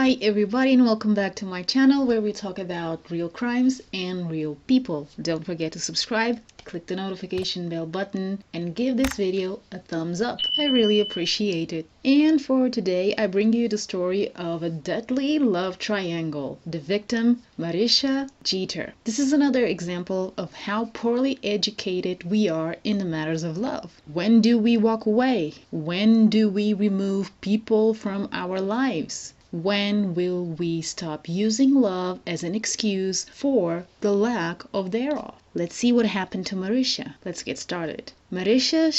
Hi everybody and welcome back to my channel where we talk about real crimes and real people. Don't forget to subscribe, click the notification bell button, and give this video a thumbs up. I really appreciate it. And for today, I bring you the story of a deadly love triangle. The victim, Marisha Jeter. This is another example of how poorly educated we are in the matters of love. When do we walk away? When do we remove people from our lives? When will we stop using love as an excuse for the lack of thereof? Let's see what happened to Marisha. Let's get started. Marisha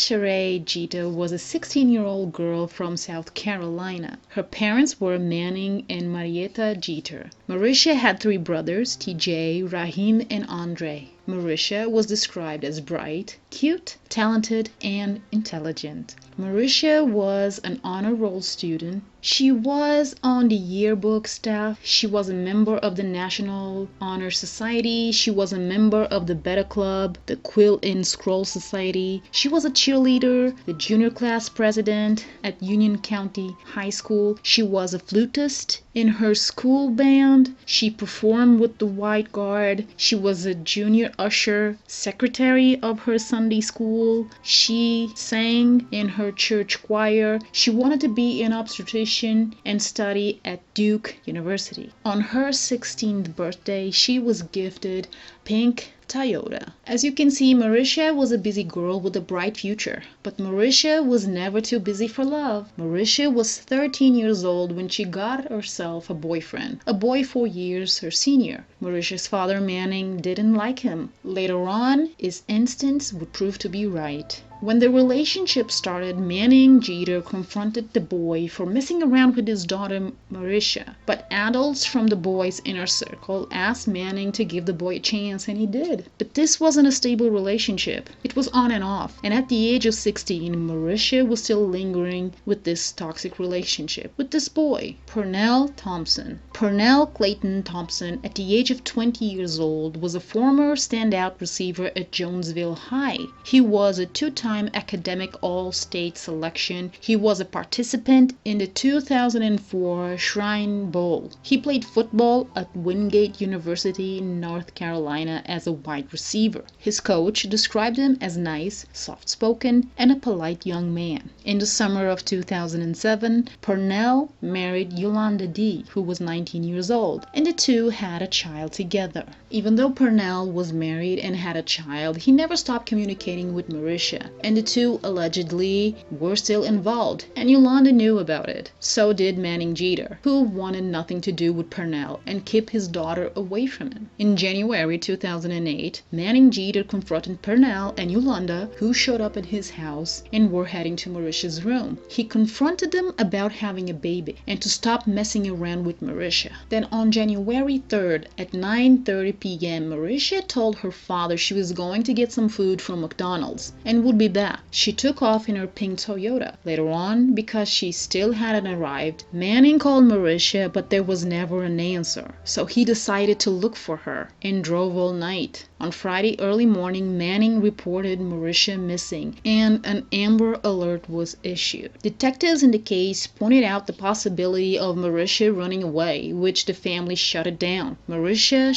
Jeter was a 16-year-old girl from South Carolina. Her parents were Manning and Marisha Jeter. Marisha had three brothers, TJ, Rahim, and Andre. Marisha was described as bright, cute, talented, and intelligent. Marisha was an honor roll student. She was on the yearbook staff. She was a member of the National Honor Society. She was a member of the Beta Club, the Quill and Scroll Society. She was a cheerleader, the junior class president at Union County High School. She was a flutist in her school band. She performed with the White Guard. She was a junior usher, secretary of her Sunday school. She sang in her church choir. She wanted to be an obstetrician and study at Duke University. On her 16th birthday, she was gifted pink Toyota. As you can see, Marisha was a busy girl with a bright future. But Marisha was never too busy for love. Marisha was 13 years old when she got herself a boyfriend, a boy 4 years her senior. Marisha's father, Manning, didn't like him. Later on, his instincts would prove to be right. When the relationship started, Manning Jeter confronted the boy for messing around with his daughter Marisha. But adults from the boy's inner circle asked Manning to give the boy a chance, and he did. But this wasn't a stable relationship. It was on and off. And at the age of 16, Marisha was still lingering with this toxic relationship with this boy, Pernell Thompson. Pernell Clayton Thompson, at the age of 20 years old, was a former standout receiver at Jonesville High. He was a two-time academic all-state selection. He was a participant in the 2004 Shrine Bowl. He played football at Wingate University in North Carolina as a wide receiver. His coach described him as nice, soft-spoken, and a polite young man. In the summer of 2007, Pernell married Yolanda D., who was 19 years old, and the two had a child together. Even though Pernell was married and had a child, he never stopped communicating with Marisha, and the two allegedly were still involved, and Yolanda knew about it. So did Manning Jeter, who wanted nothing to do with Pernell and kept his daughter away from him. In January 2008, Manning Jeter confronted Pernell and Yolanda, who showed up at his house and were heading to Marisha's room. He confronted them about having a baby and to stop messing around with Marisha. Then on January 3rd at 9:30 p.m., Marisha told her father she was going to get some food from McDonald's and would be back. She took off in her pink Toyota. Later on, because she still hadn't arrived, Manning called Marisha, but there was never an answer. So he decided to look for her and drove all night. On Friday early morning, Manning reported Marisha missing and an Amber Alert was issued. Detectives in the case pointed out the possibility of Marisha running away, which the family shut it down. Marisha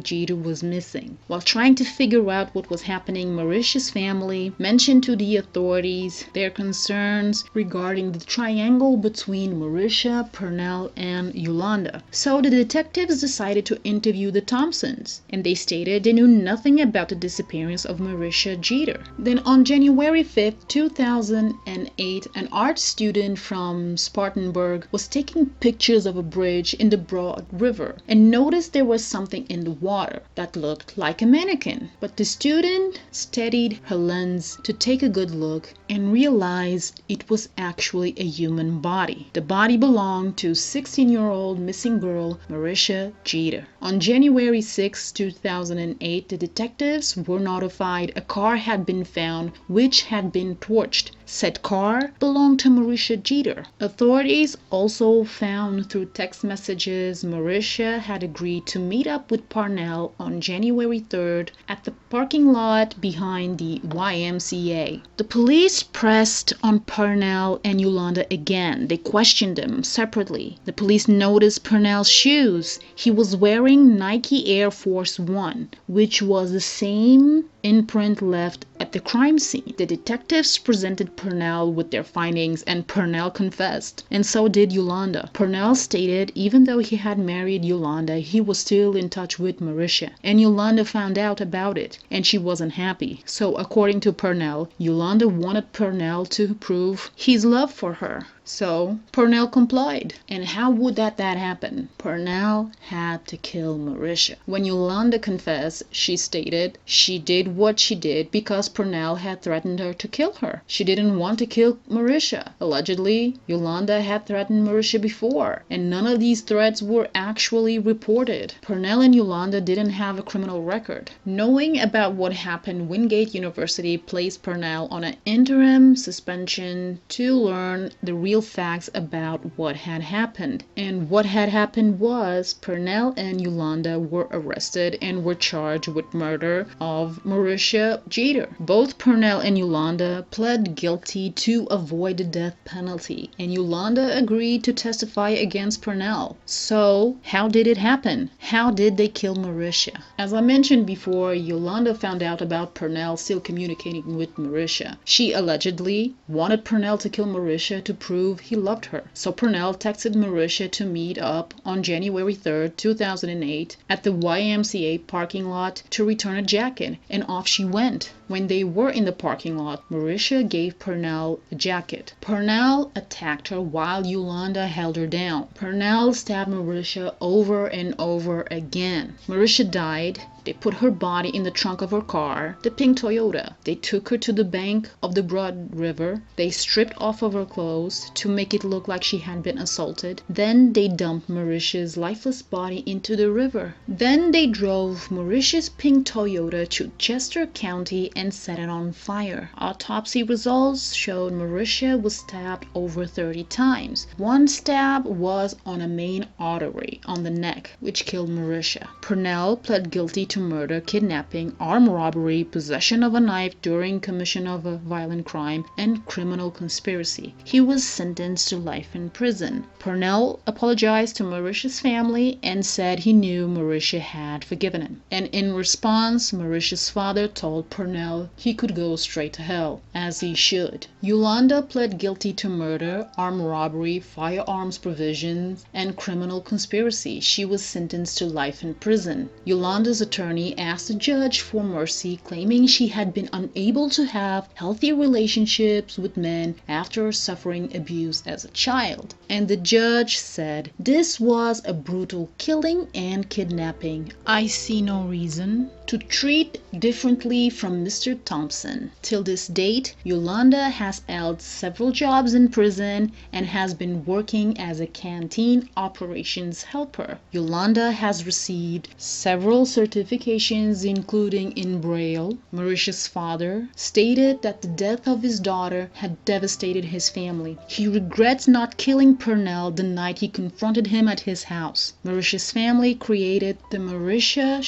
Jeter was missing. While trying to figure out what was happening, Marisha's family mentioned to the authorities their concerns regarding the triangle between Marisha, Pernell, and Yolanda. So the detectives decided to interview the Thompsons, and they stated they knew nothing about the disappearance of Marisha Jeter. Then on January 5th, 2008, an art student from Spartanburg was taking pictures of a bridge in the Broad River and noticed there was something in the water that looked like a mannequin. But the student steadied her lens to take a good look and realized it was actually a human body. The body belonged to 16-year-old missing girl Marisha Jeter. On January 6, 2008, the detectives were notified a car had been found which had been torched. Said car belonged to Marisha Jeter. Authorities also found through text messages Marisha had agreed to meet up with Pernell on January 3rd at the parking lot behind the YMCA YMCA. The police pressed on Pernell and Yolanda again. They questioned them separately. The police noticed Pernell's shoes. He was wearing Nike Air Force One, which was the same imprint left at the crime scene. The detectives presented Pernell with their findings, and Pernell confessed, and so did Yolanda. Pernell stated even though he had married Yolanda, he was still in touch with Marisha, and Yolanda found out about it, and she wasn't happy. So according to Pernell, Yolanda wanted Pernell to prove his love for her. So Pernell complied. And how would that happen? Pernell had to kill Marisha. When Yolanda confessed, she stated she did what she did because Pernell had threatened her to kill her. She didn't want to kill Marisha. Allegedly, Yolanda had threatened Marisha before, and none of these threats were actually reported. Pernell and Yolanda didn't have a criminal record. Knowing about what happened, Wingate University placed Pernell on an interim suspension to learn the real facts about what had happened. And what had happened was Pernell and Yolanda were arrested and were charged with murder of Marisha Jeter. Both Pernell and Yolanda pled guilty to avoid the death penalty, and Yolanda agreed to testify against Pernell. So how did it happen? How did they kill Marisha? As I mentioned before, Yolanda found out about Pernell still communicating with Marisha. She allegedly wanted Pernell to kill Marisha to prove he loved her. So Pernell texted Marisha to meet up on January 3rd, 2008 at the YMCA parking lot to return a jacket, and off she went. When they were in the parking lot, Marisha gave Pernell a jacket. Pernell attacked her while Yolanda held her down. Pernell stabbed Marisha over and over again. Marisha died. They put her body in the trunk of her car, the pink Toyota. They took her to the bank of the Broad River. They stripped off of her clothes to make it look like she had been assaulted. Then they dumped Marisha's lifeless body into the river. Then they drove Marisha's pink Toyota to Chester County and set it on fire. Autopsy results showed Marisha was stabbed over 30 times. One stab was on a main artery on the neck, which killed Marisha. Pernell pled guilty to murder, kidnapping, armed robbery, possession of a knife during commission of a violent crime, and criminal conspiracy. He was sentenced to life in prison. Pernell apologized to Marisha's family and said he knew Marisha had forgiven him. And in response, Marisha's father told Pernell he could go straight to hell, as he should. Yolanda pled guilty to murder, armed robbery, firearms provisions, and criminal conspiracy. She was sentenced to life in prison. Yolanda's attorney asked the judge for mercy, claiming she had been unable to have healthy relationships with men after suffering abuse as a child. And the judge said, "This was a brutal killing and kidnapping. I see no reason to treat differently from Mr. Thompson." Till this date, Yolanda has held several jobs in prison and has been working as a canteen operations helper. Yolanda has received several certifications, including in Braille. Marisha's father stated that the death of his daughter had devastated his family. He regrets not killing Pernell the night he confronted him at his house. Marisha's family created the Marisha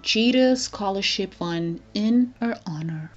Jeter Scholarship Fund in her honor.